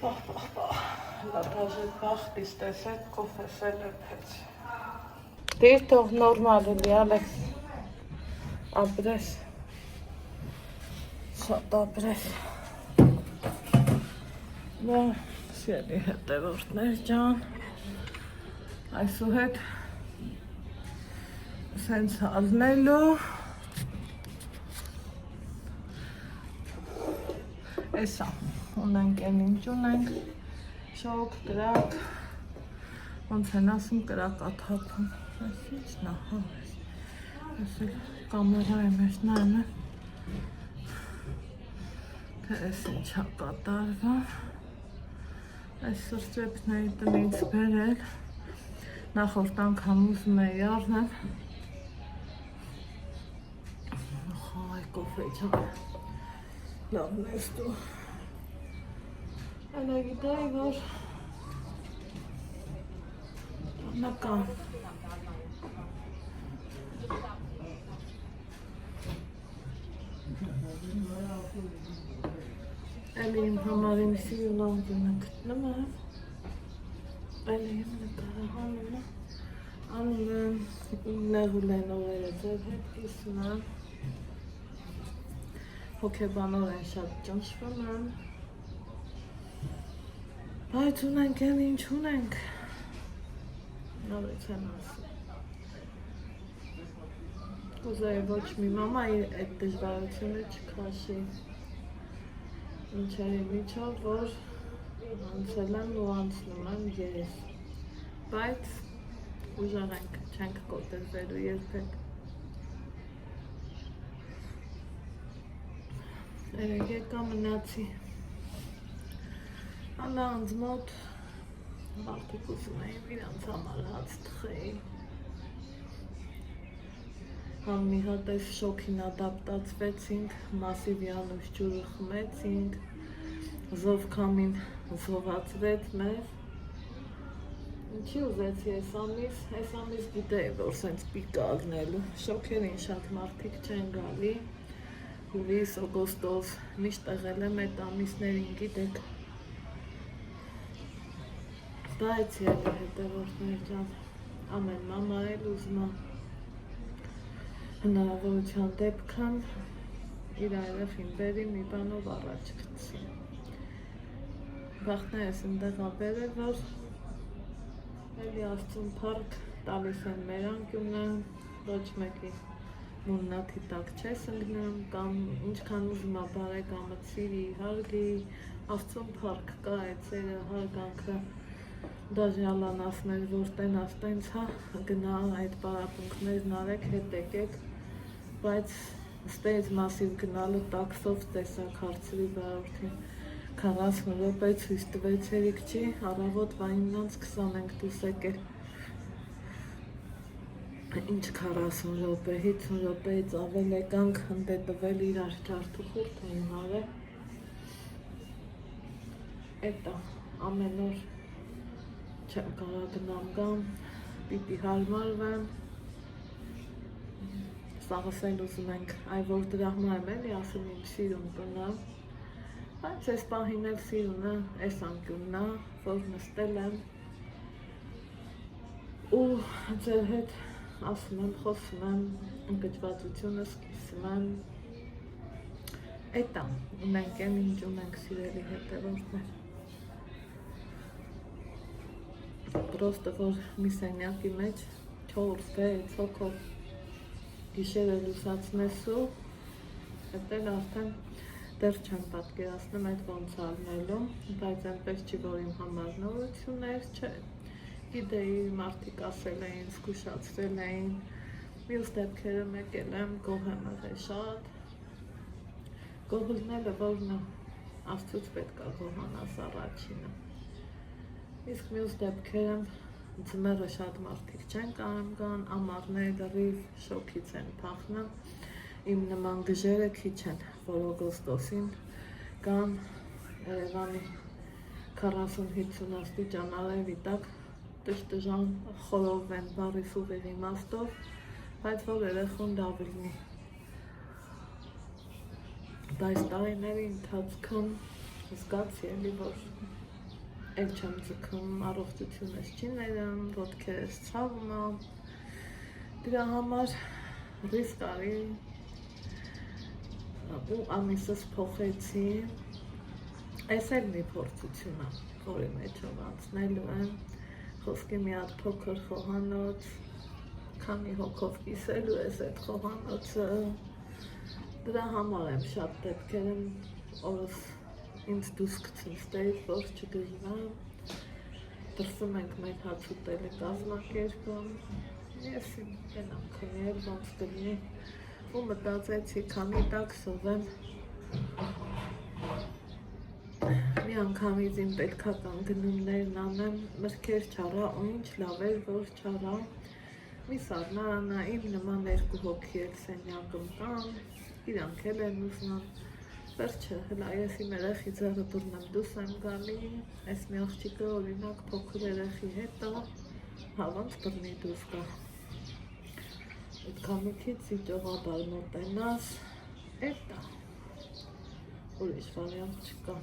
Даже бахти стесет кофе селепец. Ты то нормально, Алекс. Ապրես, շատ ապրես, սիրելի հետևորդներ ջան, այսուհետ սենց ալնելու, էսա, ունենք են ինչ ունենք, շոկ, կրակ, ոնց են ասում կրակաթափում, այս իչն է, հա, այս էլ կամերայի մեջ նայում եմ, թե այս ինչա կատարվում, այս սրճեփների տնից բերել, նախորդ անգամ ուզում էի առնել, այ կոֆե ջան, լավն ես դու, այնա գիտեի, որ նկան, Էլի իմ համար իմ սիրուն անկյունը գտնում եմ, էլի իմ նկարահանումը, անում եմ նեղուլեն օրերը ձեր հետ կիսում եմ, հոգեբանով են շատ ճնշվում եմ, բայց ունենք էլ ինչ ունենք, նորից եմ ասում, կուզեի ոչ մի մամա այդ դժվարությունը չքաշի, ինչերի միջով, որ անցել եմ ու անցնում եմ ես, բայց ուժեղ ենք, չենք կոտեզվելու երբեք, երեք եկա մնացի, անանց մոտ մարդիկ ուզում էին իրանց համար հաց թխեի, համ մի հատ այս շոքին ադապտացվեցինք, մասիվ յանուշ ջուրը խմեցինք, զով կամին զովացվեց մեր, ինչի ուզեցի այս ամիս գիտեի, որ սենց պիկ ալնելու, շոքերին շատ մարդիկ չեն գալի, հուլիս, օգոստոս, միշտ եղել եմ այդ ամիսներին գիտեք, բայց եղել հետևորդներ ջան, ամեն մամա էլ ուզում է, հնարավորության դեպքան իր երեխին բերի մի բանով առաջ գցի։ Վախներս ընդեղ ապերել, որ էլի Աստծուն փառք տալիս են մեր անկյունը, ոչ մեկի մուննաթի տակ չես ընկնում, կամ ինչքան ուզում է բարեկամդ սիրի, հարգի, Աստծուն փառք կա այդ սերը, հարգանքը, դաժե Ալլան ասներ, որ տենաս տենց հա, գնա այդ պարապունքներն արեք, հետ եկեք, բայց ստեյց մասիվ գնալը տաքսով տեսակ հարցրի վարորդին 40 րոպե ցույց տվեց երիք չի, առավոտ 9:20 ենք դուրս եկել, ինչ 40 րոպե, 50 րոպեից ավել եկանք հնդե տվել իրար ջարդու խուրդ էին արել, էտա ամեն օր չեմ կարա գնամ գամ, պիտի հարմարվեմ, սաղսել ուզում ենք, այ որ դրա համար եմ էլի ասում իմ սիրուն տնա, բայց այս պահին էլ սիրունը, այս անկյունն է, որ նստել եմ ու ձեր հետ ասում եմ, խոսում եմ, ընկճվածությունս կիսում եմ, էտա, ունենք են ինչ ունենք սիրելի հետևորդներ, պրոստը որ մի սենյակի մեջ 4-6 հոգով գիշերը լուսացնեսու, հետ էլ արդեն դեռ չեմ պատկերացնում այդ ոնց արնելու, բայց այնպես չի, որ իմ համար նորություններ չէ, գիտեի մարդիկ ասել էին, զգուշացրել էին, մյուս դեպքերը եկել եմ, գոհ եմ եղել շատ, գոհուզնելը որն է, Աստծուց պետք է գոհանաս առաջինը, իսկ մյուս դեպքերը ձմեռը շատ մարդիկ չեն կարում գան, ամառները լրիվ շոքից են փախնում, իմ նման գժերը քիչ են, որ օգոստոսին կան Երևանի 40-50 աստիճան արևի տակ տժտժան խորով են բարի սուղիղ իմաստով, բայց որ երեխուն լավ լինի։ Բայց տարիների ընթացքում զգացի էլի, որ էլ չեմ ձգում առողջությունս չի ներում, ոտքերս ցավում է, դրա համար ռիսկ արի ու ամիսս փոխեցի, այս էլ մի փորձություն է, որի մեջով անցնելու եմ, խոսքի մի հատ փոքր խոհանոց, քանի հոգով կիսելու ես այդ խոհանոցը, դրա համար եմ շատ դեպքեր եմ օրս ինձ դուրս գցում ստերից, որ չգժվեմ, դրսում ենք մեկ հաց ուտելի կազմակերպում, ես իմ գնամ քնել, ոնց կլինի, ու մտածեցի, քանի տակ սովեմ, մի անգամից իմ պետքական գնումներն անեմ, մրգեր չառա, ու ինչ լավ էր, որ չառա, մի սառնարանա, իմ նման 2 հոգի էլ սենյակում կան, իրանք էլ են ուզնան, վերջը, հլա ես իմ երեխի ձեռը բռնեմ դուրս եմ գալի, այս մի աղջիկը օրինակ փոքր երեխի հետ է, հա ոնց բռնի դուրս գա, այդքան մի քիչ զիջողաբար մոտենաս, էդ է, ուրիշ վարիանտ չկա,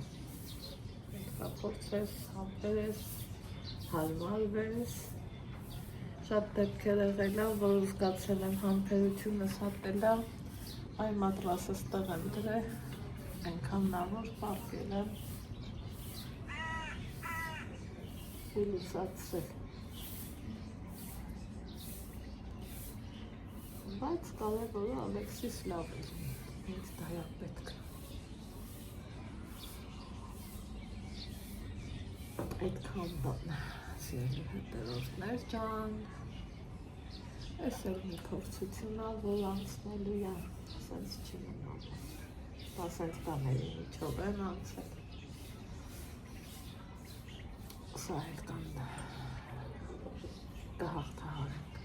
պետք է փորձես, համբերես, հարմարվես, շատ դեպքեր եղել է, որ զգացել եմ համբերությունս հատել է, այ մատրասս տեղ եմ դրել, այնքան լավ որ պարկել եմ ու լուսացրել, բայց կարևորը Ալեքսիս լավ էր, ինձ դա է պետք, այդքան բան, սիրելի հետևորդներ ջան, այս էլ մի փորձություն է, որ անցնելու է, սենց չի մնալ, դա սենց բաների միջով եմ անցել, սա էլ կան կհաղթահարենք,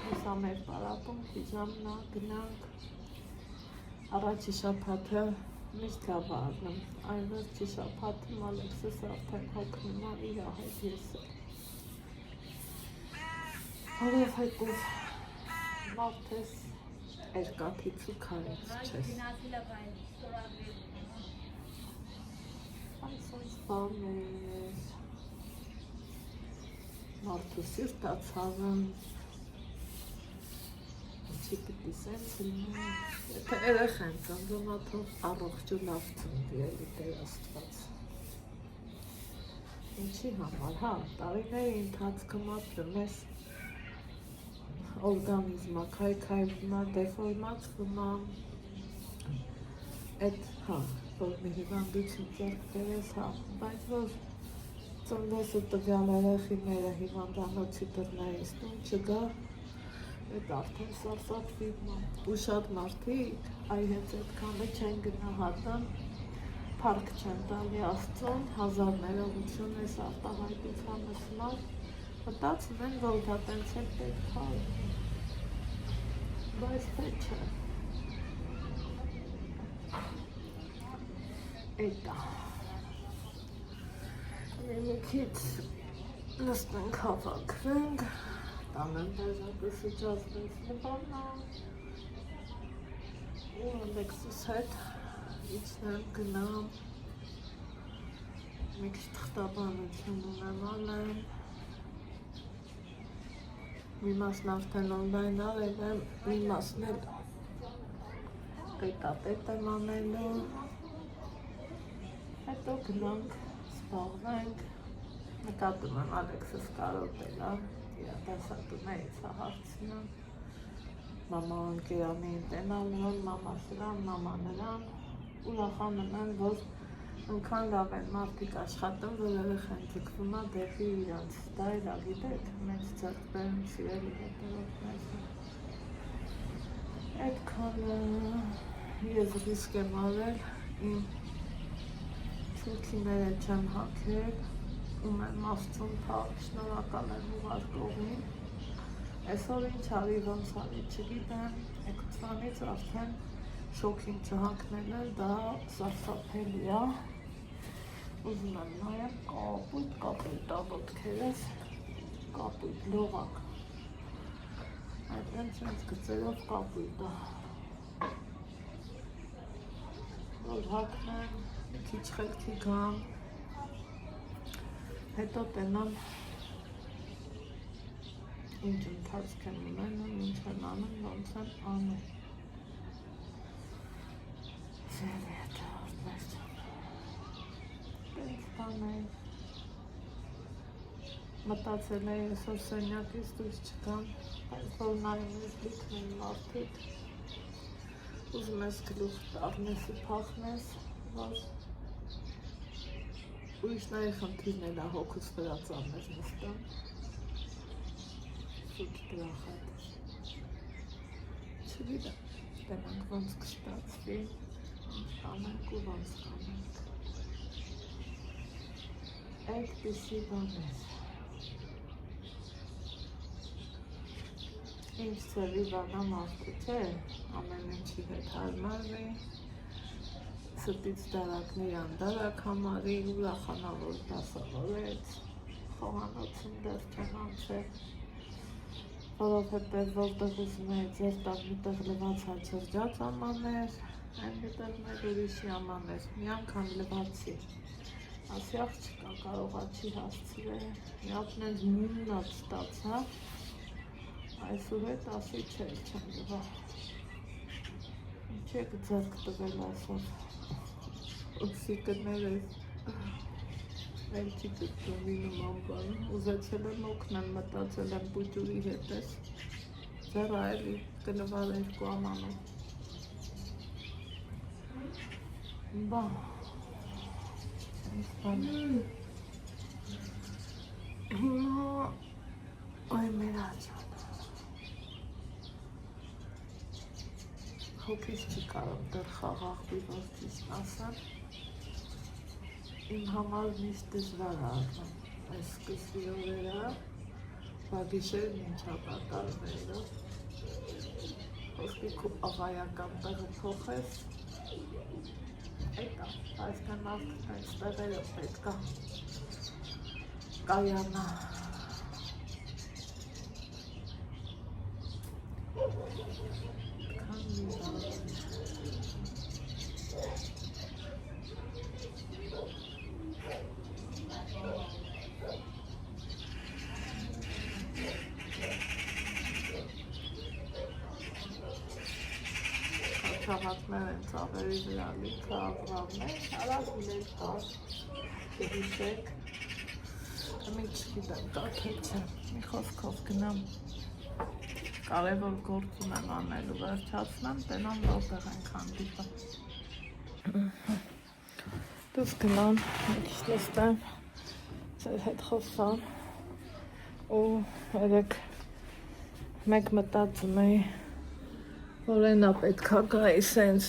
հեսա մեր պարապում պիժամնա գնանք, առաջի շաբաթը միշտ լավ առնում, այն վերջի շաբաթում Ալեքսս արդեն հոգնում է իր հետ ես էլ, որովհետև մարդ ես երկաթից ու քարից չես, այսպես բան էր, մարդու սիրտը ցավում, ինչի պիտի սենց լինի, եթե երեխան ծնվում է, թող առողջ ու լավ ծնվի, էլի Տեր Աստված, ինչի համար, հա, տարիների ընթացքում ապրում ես, օրգանիզմը քայքայվում է, դեֆորմացվում է, այդ, հա, որ մի հիվանդություն ձեռք բերես, հա, բայց որ ծնվես ու տվյալ երեխիները հիվանդանոցի դռներից տուն չգա, այդ արդեն սարսափվում է, ու շատ մարդիկ, այ հենց այդքանը չեն գնահատում, փառք չեն տալի Աստծուն, հազարներողություն ես արտահայտությանս համար, մտածում են, որ դա տենց էլ պետք է, բայց թե չէ, էդ է, մի քիչ նստենք հավաքվենք, տանեմ բաժակը սիջացնես նպանա, ու Ալեքսիս հետ իջնեմ գնամ, մի քիչ թղթաբանություն ունեմ անեմ, մի մասն արդեն օնլայն արել եմ, մի մասն էլ պետատետ եմ անելու, հետո գնանք, զբաղվենք, նկատում եմ Ալեքսս կարոտել է, դասատուներից հարցնում, մամա ընկերանի ընտենալուն, մամա սրան, մամա նրան, ուրախանում են, որ ընքան լավ են մարդիկ աշխատում, որ երեխան ձգվում է դեպի իրանց, դա էլ գիտեք, մեծ ձեռք բերում սիրելի հետևորդներ, այդքանը ես ռիսկ եմ արել, իմ ցուլքիները չեմ հագել, ում եմ Աստծուն փառք, շնորհակալ եմ ուղարկողին, այսօր ինչ արի, ոնց արի, չգիտեմ, եկուցվանից արդեն շոքին չհանքնել էլ դա սարսափելի է, ուզում եմ նայեմ կապույտ ոտքերս, կապույտ, լողակ, այդպես ինձ գծերով կապույտ է, որ հագնեմ, մի քիչ խելքի գամ, հետո տենամ ինչ ընթացք եմ ունենում, ինչ եմ անում, ոնց եմ անում։ Սերի հետո օրդներ չեմ։ Տենց բաներ։ Մտածել էի այսօր սենյակից դուրս չգամ, բայց որ նայում ես լիքն են մարդիկ, ուզում ես գլուխ առնես ու փախնես, որ ուրիշների խնդիրն էլ հոգուց վրա ծանր նստան, սուտ դրախայտս, չգիտեմ, տենանք ոնց կստացվի, ոնց կանենք ու ոնց կանենք, այդպիսի բաներ։ Ինչ ծևի բանա մարդու չէ, ամեն ինչի հետ հարմարվի, սրտից դարակն իրան դարակ համարի, ուրախանա, որ դասավորեց, խոհանոցում դեռ չեմ անցել, որովհետև որտեղ ուզում է ձեր տակ միտեղ լվաց հաջրջած ամաներ, այն միտեղներ ուրիշի ամաներ, մի անգամ լվացի, ասի աղջիկա կարողա չի հասցրել, մի ապնենց մուննած ստացա, այսուհետ ասի չէ, չեմ լվա, ինչ եք ձեռք տվել այսօր, ուսի կներես, էլ չի գտնում նման բան, ուզեցել եմ օգնեմ, մտածել եմ բուջուրի հետ ես, ձեռը էլի կլվար երկու ամանում, բան, հիմա, այ մեր աճան, հոգիս չի կարող դեռ խաղաղվի, որ ճիշտ ասեմ, իմ համար միշտ դժվար է աղում, այս սկզբի օրերը, բագիշերն ինչ ապատարները, ոսկի քու աղայական տեղը փոխես, էտա, այսքան մարդն այս տեղերը պետք է կայանա, Չավատներ են ծավերի վրա լիքը աղվավներ, արագ ուներ կար, կհիշեք, մի չգիտեմ կա թե չէ, մի խոսքով գնամ, կարևոր գործ ունեմ անելու վերջացնեմ, տենամ որտեղ ենք հանդիպը։ Դուս գնամ, մի քիչ նստեմ, ձեր հետ խոսամ, ու երեք մեկ մտածում էի, որ ենա պետքա գայի սենց,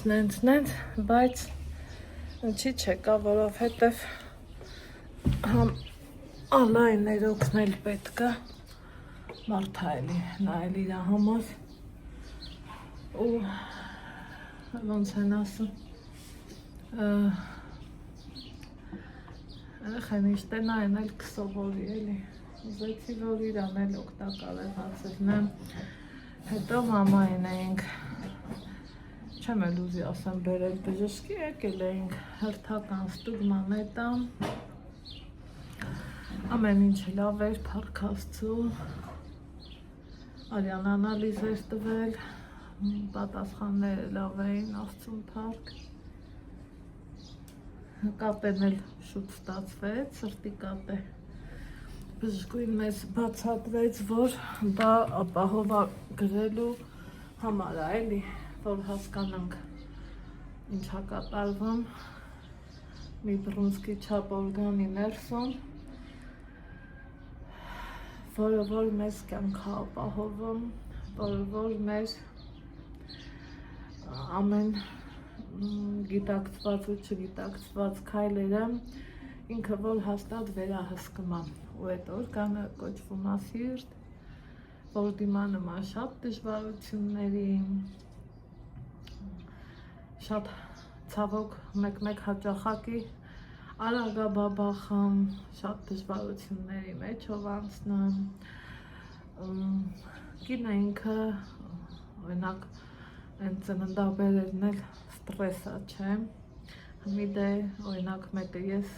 բայց ինչի չեկա, որովհետև համ ալայներ օգնել պետքա, մարդա էլի նայել իրա համար, ու ոնց են ասում, երեխեն իշտենա են էլ կսովորի էլի, ուզեցի, որ իրան էլ օգտակար է հացրնեմ, հետո մամային էինք, չեմ էլ ուզի ասեմ բերել բժշկի, եկել էինք հերթական ստուգման հետամ, ամեն ինչ լավ էր, փառք Աստծու, արյան անալիզ էր տվել, պատասխանները լավ էին, Աստծուն փառք, կատեն էլ շուտ ստացվեց, սրտի կատե, բժշկույն մեզ բացատրեց, որ դա ապահովա գրելու համար է, էլի, որ հասկանանք ինչ կատարվում, մի բռունցքի չափ օրգանի ներսում, որը որ մեզ կյանքը ապահովում, որը որ մեր ամեն գիտակցված ու չգիտակցված քայլերը ինքը որ հաստատ վերահսկում է, ու այդ օրգանը կոչվում է սիրտ, որ դիմանում է շատ դժվարությունների, շատ ցավոք մեկ հաճախակի արագաբաբախում, շատ դժվարությունների մեջով անցնում, կինը ինքը, օրինակ, այն ծննդաբերերն էլ ստրեսա չէ, մի դե օրինակ մեկը ես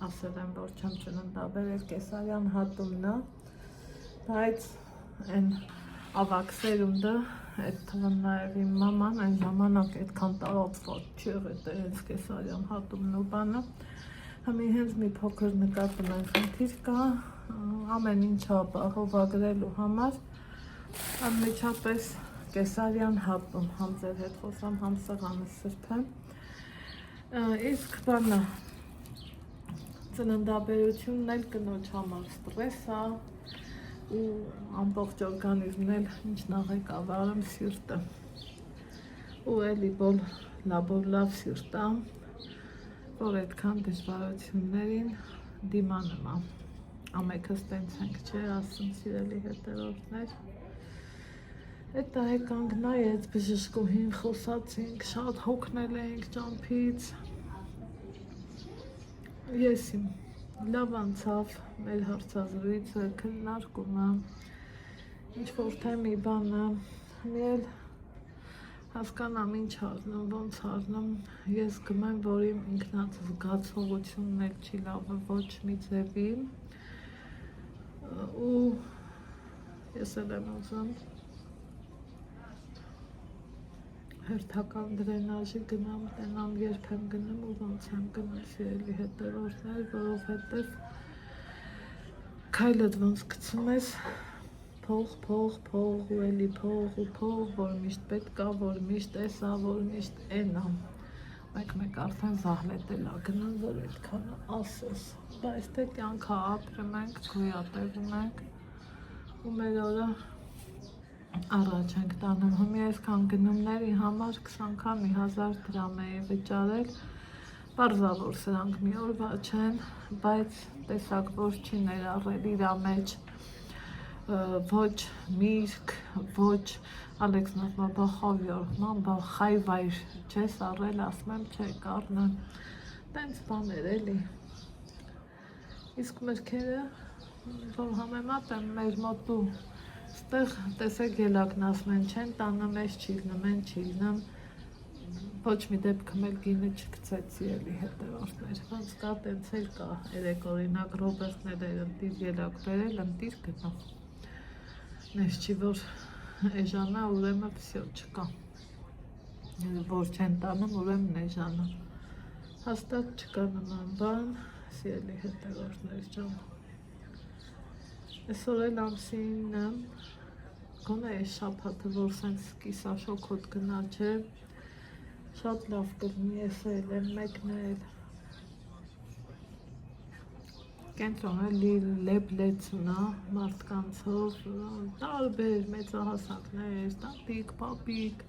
ասել եմ, որ չեմ ճննդաբերել կեսարյան հատումն է, բայց այն ավակ սերունդը, այդ թվում նաև իմ մաման այն ժամանակ այդքան տարածված չի եղել դերենց կեսարյան հատումն ու բանը, Համի հենց մի փոքր նկատում են խնդիր կա, ամեն ինչը հովագրելու համար, անմիջապես կեսարյան հատում, համ ձեր հետ խոսամ, համ սեղանը սրբեմ, իսկ բանը ծննդաբերությունն էլ կնոջ համար ստրես է ու ամբողջ օրգանիզմն էլ ինչն աղեկավարում սիրտը ու էլի լավ սիրտ է, որ այդքան դժվարություններին դիմանում է, ամեքս տենց ենք չէ, ասում սիրելի հետևորդներ, այդ եկանք նայեց բժշկուհին խոսացինք, շատ հոգնել էինք ճամփից, ես իմ լավ անցավ մեր հարցազրույցը, քննարկումը, ինչ-որ թե մի բանը, մի էլ հասկանամ ինչ առնում, ոնց առնում, ես գմեմ, որ իմ ինքնած զգացողությունն էլ չի լավը ոչ մի ձևի ու ես էլ եմ ուզում հերթական դրենաժի գնամ, տենամ երբ եմ գնում ու ոնց եմ գնում սիրելի հետևորդներ, որովհետև քայլդ ոնց գցում ես փող ու էլի փող, որ միշտ պետք է, որ միշտ էսա, որ միշտ էնա, մեկ արդեն զահլետել ա գնում, որ այդքան ասես, բայց թե կյանքը ապրում ենք, գոյատևում ենք ու մեր օրը առաջ ենք տանում, հիմի այսքան գնումների համար 20 քանի հազար դրամ էի վճարել, պարզավոր սրանք մի օրվա չեն, բայց տեսակ որ չի ներառել իրա մեջ ոչ միրգ, ոչ Ալեքսն ասում է բախավյար, մամբա խայվայր չես առել, ասում եմ չէ կառնեմ, տենց բաներ էլի, իսկ մրգերը, որ համեմատ եմ մեր մոտու Ստեղ տեսեք ելակն ասում են չեն տանը մեզ չի լնում, ոչ մի դեպքում էլ գինը չգցեցի էլի հետևորդներ, ոնց կա տենց էլ կա, երեք օրինակ Ռոբերտն էլ էր ընտիր ելակ բերել, ընտիր գնա, նես չի որ էժանա ուրեմն վսյո չկա, որ չեն տանում ուրեմն էժանա, հաստատ չկա նման բան, սիրելի հետևորդներ ջան, այսօր էլ ամսինն եմ, գոնե այս շաբաթը, որ սենց կիսաշոքոտ գնա չէ, շատ լավ կլինի, ես էլ եմ մեկնել, կենտրոնը լեբլեցունա մարդկանցով, տարբեր մեծահասակներ, տատիկ, պապիկ,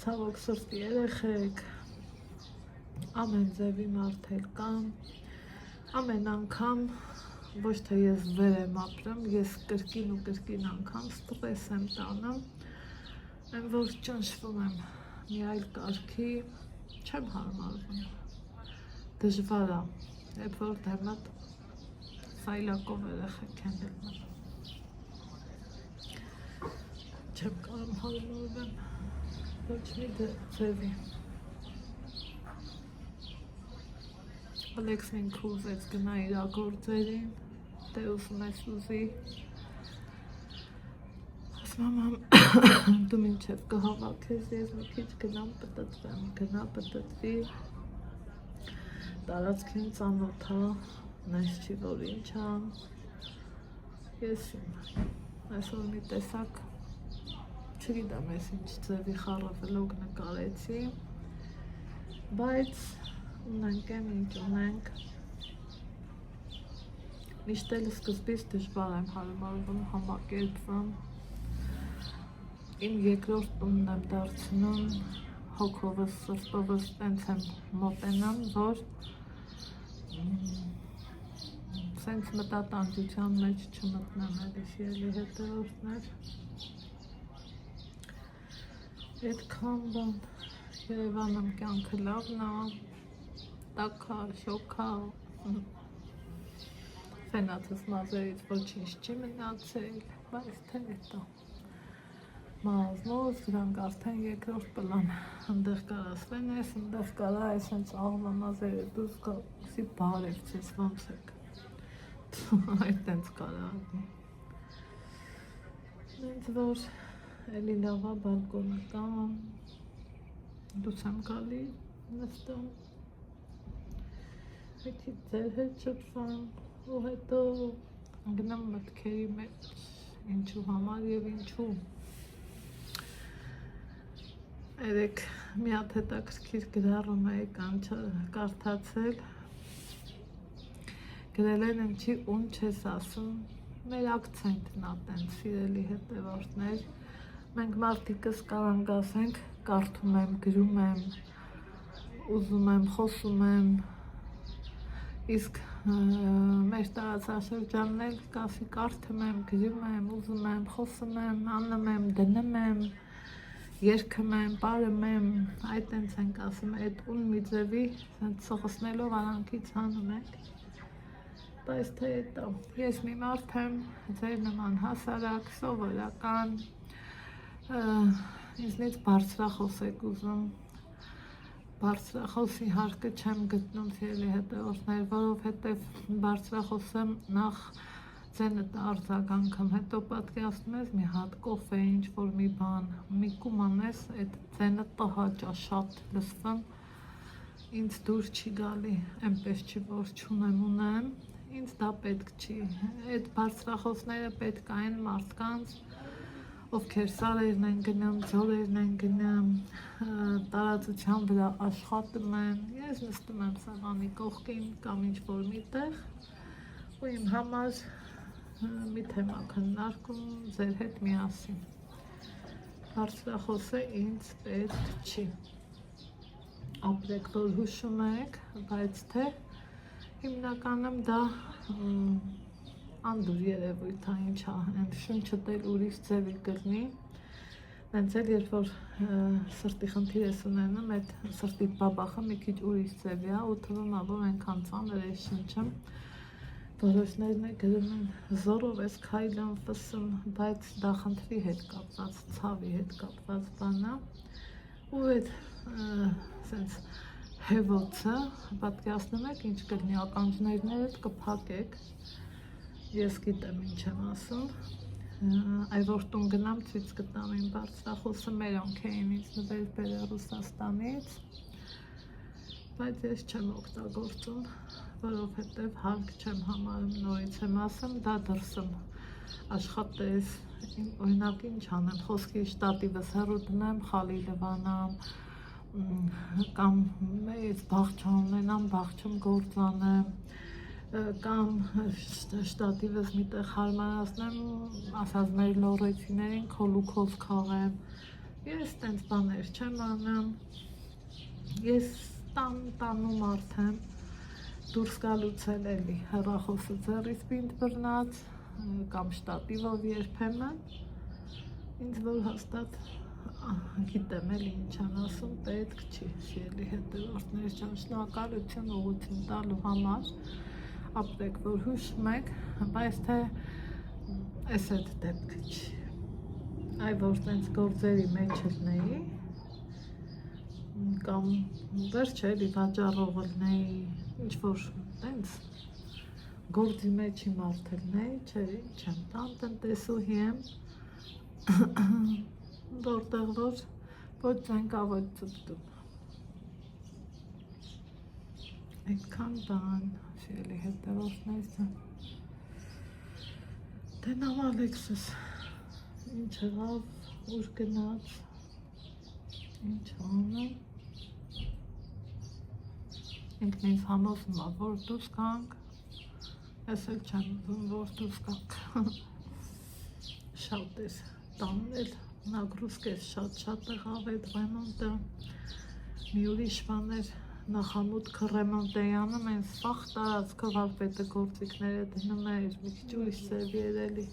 ցավոք սրտի երեխեք, ամեն ձևի մարդ էլ կան, ամեն անգամ ոչ թե ես վեր եմ ապրում, ես կրկին անգամ ստրես եմ տանում, եմ որ ճնշվում եմ մի այլ կարգի, չեմ հարմարվում, դժվար է, երբ որ դեմդ սայլակով երեխեք են դեմդ, չեմ կարում հարմարվեմ, ոչ մի ձևի, Ալեքսին քուզեց գնա իրա գործերին, դե ուզում ես ուզի, ասում եմ դու մինչև կհավաքես, ես մի քիչ գնամ պտտվեմ, գնա պտտվի, տարածքին ծանոթա, նես չի որ ինչ ա, ես այսօր մի տեսակ, չգիտեմ ես ինչ ձևի խառը վլոգ նկարեցի, բայց ունենք եմ ինչ ունենք, միշտ էլ սկզբից դժվար եմ հարմարվում, համակերպվում, իմ երկրորդ տունն եմ դարձնում, հոգովս, սրտովս տենց եմ մոտենամ, որ սենց մտատանջության մեջ չմտնեմ էլի սիրելի հետևորդներ, այդքան բան, Երևանում կյանքը լավն է, տաքա, շոքա, ֆենացս մազերից ոչինչ չի մնացել, բայց թե հետո, մազնոց, դրանք արդեն երկրորդ պլան, ընդեղ կար ասվեն ես, ընդեղ կարա այսենց աղվամազերը դուս կասի բարև ձեզ ոնց եք, այդտենց կարա ադնի, նենց որ էլի լավա բալկոնը կամ, դուս եմ կալի նստում, հետի ձեր հետ շպսան, ու հետո գնամ մտքերի մեջ, ինչու համար և ինչու, երեք մի հատ հետաքրքիր գրառում էի կարդացել, գրել են ինչի ուն չես ասում, մեր ակցենտն ա տենց սիրելի հետևորդներ, մենք մարդիկս կարանք ասենք, կարդում եմ, գրում եմ, ուզում եմ, խոսում եմ, իսկ մեր տարածաշրջանն էլ կասի կարդում եմ, գրում եմ, ուզում եմ, խոսում եմ, անում եմ, դնում եմ, երգում եմ, պարում եմ, այդտենց ենք ասում, այդ ուն մի ձևի սխսնելով արանքից հանում ենք, բայց թե հետո, ես մի մարդ եմ, ձեր նման հասարակ, սովորական, ինձնից բարձրախոս եք ուզում, բարձրախոսի հարկը չեմ գտնում սիրելի հետևորդներ, որովհետև բարձրախոսը նախ ձենդ արձագանքım, հետո պատկերացնում ես մի հատ կոֆե, ինչ-որ մի բան, մի կուման ես, այդ ձենը տհաճ ա, շատ լսվում, ինձ դուր չի գալի, այնպես չի, որ չունեմ ունեմ, ինձ դա պետք չի, այդ բարձրախոսները պետք այն մարդկանց, ովքեր սարերն են գնում, ձորերն են գնում, տարածության վրա աշխատում են, ես նստում եմ սեղանի կողքին կամ ինչ-որ մի տեղ, ու իմ համար մի թեմա քննարկում ձեր հետ միասին, բարձրախոսը ինձ պետք չի, ապրեք, որ հուշում եք, բայց թե հիմնականում դա անդուր երևույթ ա, ինչ ա, շունչդ էլ ուրիշ ձևի կրնի, նենց էլ երբ որ սրտի խնդիր ես ունենում, այդ սրտի բաբախը մի քիչ ուրիշ ձևի ա, ու թվում ա, որ այնքան ծանր է շունչը, որոշներն է գրում են, զորով ես քայլում, ֆսում, բայց դա խնդրի հետ կապված, ցավի հետ կապված բան ա, ու այդ սենց հևոցը, պատկերացնում եք, ինչ կլինի, ականջներն էլ կփակեք, ես գիտեմ ինչ եմ ասում, այ որ տուն գնամ ցույց կտամ իմ բարձրախոսը, մերոնք էին ինձ նվեր բերել Ռուսաստանից, բայց ես չեմ օգտագործում, որովհետև հարկ չեմ համարում, նորից եմ ասում, դա դրսում աշխատես, օրինակ ինչ անեմ, խոսքի շտատիվս հեռու դնեմ, խալի լվանամ, կամ մեծ բաղչան ունենամ, բաղչում գործանեմ, կամ շտատիվս մի տեղ հարմարացնեմ, ասած մեր լորեցիներին քոլուքոս քաղեմ, ես տենց բաներ չեմ անում, ես տանում մարդ եմ, դուրս գալուց էլ էլի հեռախոսը ձեռից պինդ բռնած կամ շտատիվով երբեմն, ինձ որ հաստատ գիտեմ էլ ինչ եմ ասում, պետք չի, սիրելի հետևորդներ ջան, շնորհակալություն ուղղություն տալու համար, ապրեք, որ հուշում եք, բայց թե էս այդ դեպքը չի, այ որ տենց գործերի մեջ լնեի, կամ վերջը էլի վաճառող լնեի, ինչ-որ տենց գործի մեջի մարդ լնեի, չէ, չեմ տան տնտեսուհի եմ, որտեղ որ ոչ ձենկա, ոչ ծպտում, այդքան բան, սիրելի հետևորդներ, դենամ Ալեքսս, ինչ եղավ, ուր գնաց, ինչ անում, ինքն ինձ համոզում ա, որ դուրս գանք, ես էլ չեմ ուզում, որ դուրս գանք, շատ էր տանել, նագրուսկ էր շատ եղավ այդ ռեմոնտը, մի ուրիշ բան էր, նախամուտքը ռեմոնտ էի անում, այն սաղ տարածքը վարպետը գործիքները դնում էր, մի քիչ ուրիշ ձևի էր էլի,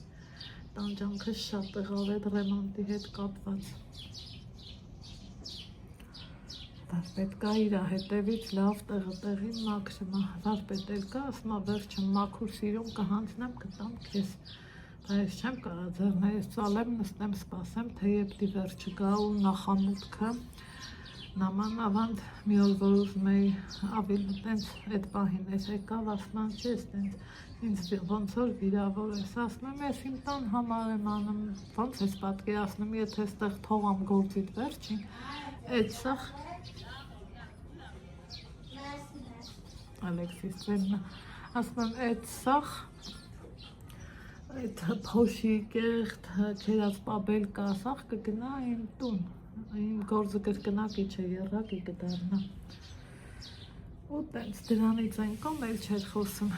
տանջանքը շատ եղավ այդ ռեմոնտի հետ կապված, վարպետ կա իրա հետևից լավ տեղի մաքրում, վարպետ էլ կա, ասում ա վերջը մաքուր սիրուն կհանձնեմ, կտամ քեզ, Բայց չեմ կարա ձեռներս ծալեմ, նստեմ սպասեմ, թեև դիվեր չգա ու նախամուտքը նաման ավանդ մի օր որ ուզում էի ավելի տենց այդ պահին ես եկավ ասման չես տենց ինձ ոնց որ վիրավոր ես ասում ես իմ տան համար եմ անում ոնց ես պատկերացնում եթե այստեղ թողամ գործիդ վերջին այդ սախ Ալեքսիս ծերնա ասում եմ այդ սախ այդ փոշի կեղտ քերած պաբել կա սախ կգնա իմ տուն իմ գործը կրկնակի չէ երակի կդառնա ու տենց դրանից այնքան էլ չէր խոսում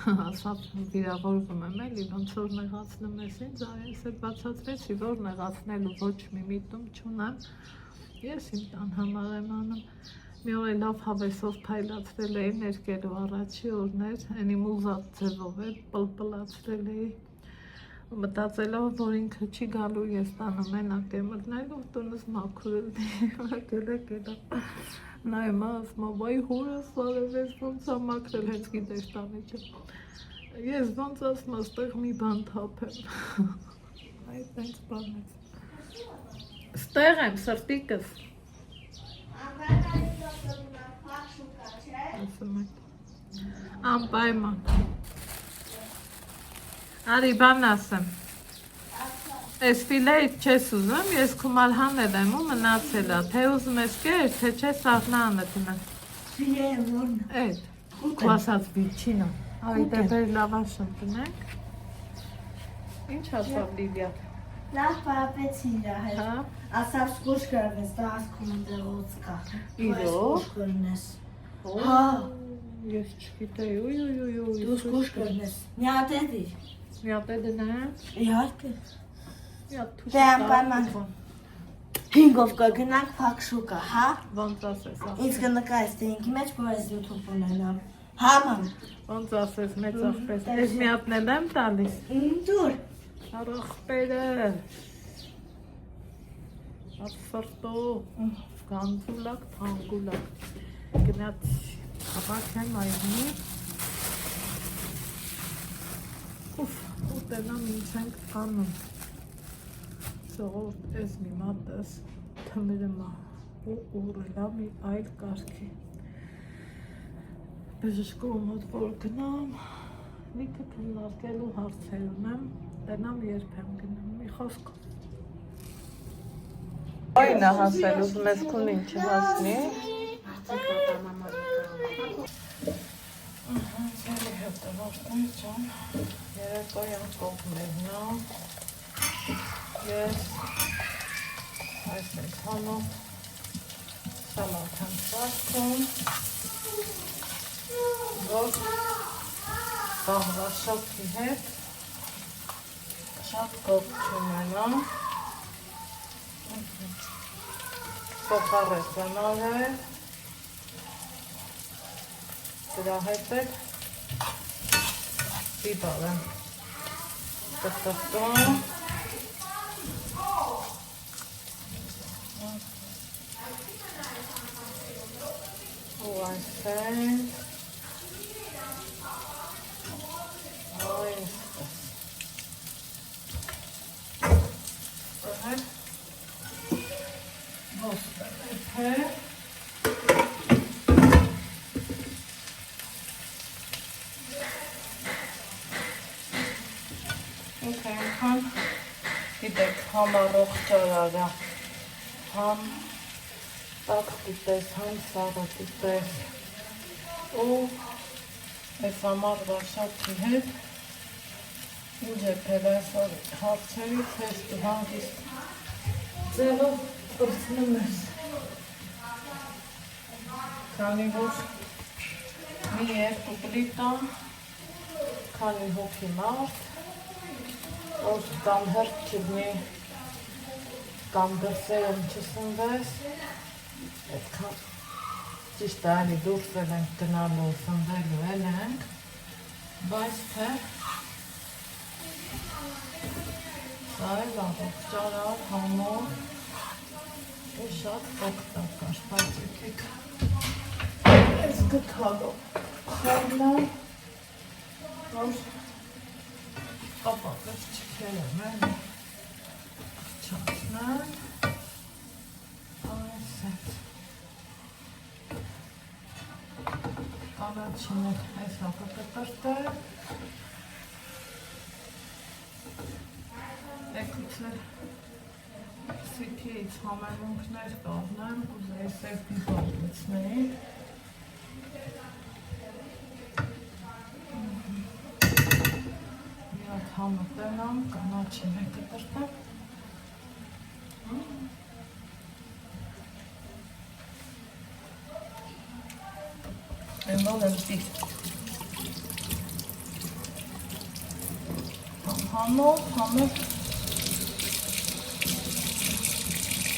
ասավ վիրավորվում եմ էլի ոնց որ նեղացնում ես ինձ այս էլ բացատրեցի որ նեղացնելու ոչ մի միտում չունեմ ես իմ տան համար եմ անում մի օր լավ հավեսով փայլացրել էի ներկելու առաջի օրներ այնի մուզատ ձևով է պլպլացրել էի մտածելով որ ինքը չի գալու ես տանը մենակ եմ մտնելու տունս մաքուր է գելա նայում ասում վայ հորս արևես ոնց է մաքրել հենց գիտես տանը չէ ես ոնց ասում աստեղ մի բան թափեմ այդ տենց բանեց ստեղ եմ սրտիկս անպայման Արի բան ասեմ Այս ֆիլեից չես ուզում, ես քումարհանել եմ ու մնացել է, թե ուզում ես կեր, թե չէ սաղնանը տնը Ֆիլեը որն է? Էդ, քու ասած վիրջինը, արի դեպեր լավաշն տնենք Ինչ ասավ Լիլիա? Լավ պարապեցի իրա հետ, ասավ սկուշ կրնես, դա ասկում ընդեղոց կա Իրո՞ք? կրնես Հա Ես չգիտեի, ուй Դու սկուշ կրնես, մի ատեդիր Միատե դնեմ Իհարկե Դե անպայման 5-ով կգնանք փակ շուկա, հա? Ոնց ասես Ինձ կնկայես, թե ինքի մեջ որ ես YouTube ունենամ Հա ման Ոնց ասես մեծ աղբես, ես միատնել եմ տալիս Դուր Արախպերը Ասվարտո Գանձուլակ, թանգուլակ Գնաց Հավակ եմ այդնի Ուվ, ուտենամ ինչ ենք անում Սողորդ ես մի մատս թմրմա ու ուրելա մի այլ կարգի բժշկու մոտ որ գնամ լիքը քննարկելու հարցեր ունեմ տենամ երբ եմ գնում մի խոսքով Այն է հասել ուզում ես քուն ինչ հասնի Ձերի հետևորդներ ջան երեկոյան կողմերն Ես այս մեքանով սալատ եմ սարքում, որ բաղվաշոքի հետ շատ կողք չունենամ, փոխարես բանալը, դրա հետ էլ բիբալ եմ կտտում, Այսեն Գիտեք, համ առողջարարա, համ տակ դիտես, համ սաղը դիտես ու այս ամառվա շապի հետ ինչ է պել այսօր հարցերից ես դու հանգիստ ձևով պրծնում ես քանի որ մի երկու պլիտա քանի հոգի մարդ որ կամ հերթ չգնի կամ դրսերում չսնվես այդքան ճիշտ է ալի դուրսել ենք գնալու սնվելու էլ ենք բայց թե սա էլ առողջարար համով ու շատ օգտակար բայց եկեք այս գթալով խառնալ որ կապակած չքերեմ են չացնեն այս հետ կանաչին այս հապը կտրտել եկուցել սիքից համեմունքներ կաղնեմ կուզեի սեպի բաղվեցնեի համըտենամ, կանաչին է կտրտեմ Εμένα τι. Πάμε.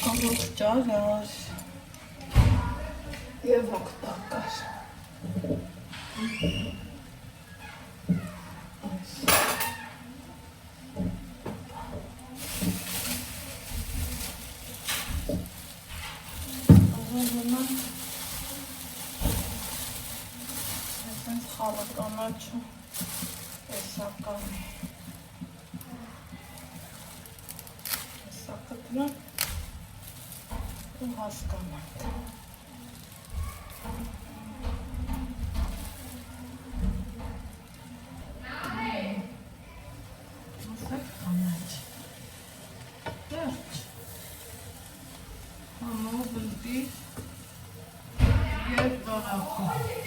Aloktagās. Ievoktākās. Խալականաչը տեսական է Հեսա կտրան ու հասկանանք Ասեք կանաչ Վերջ Համով ընտի և բարակում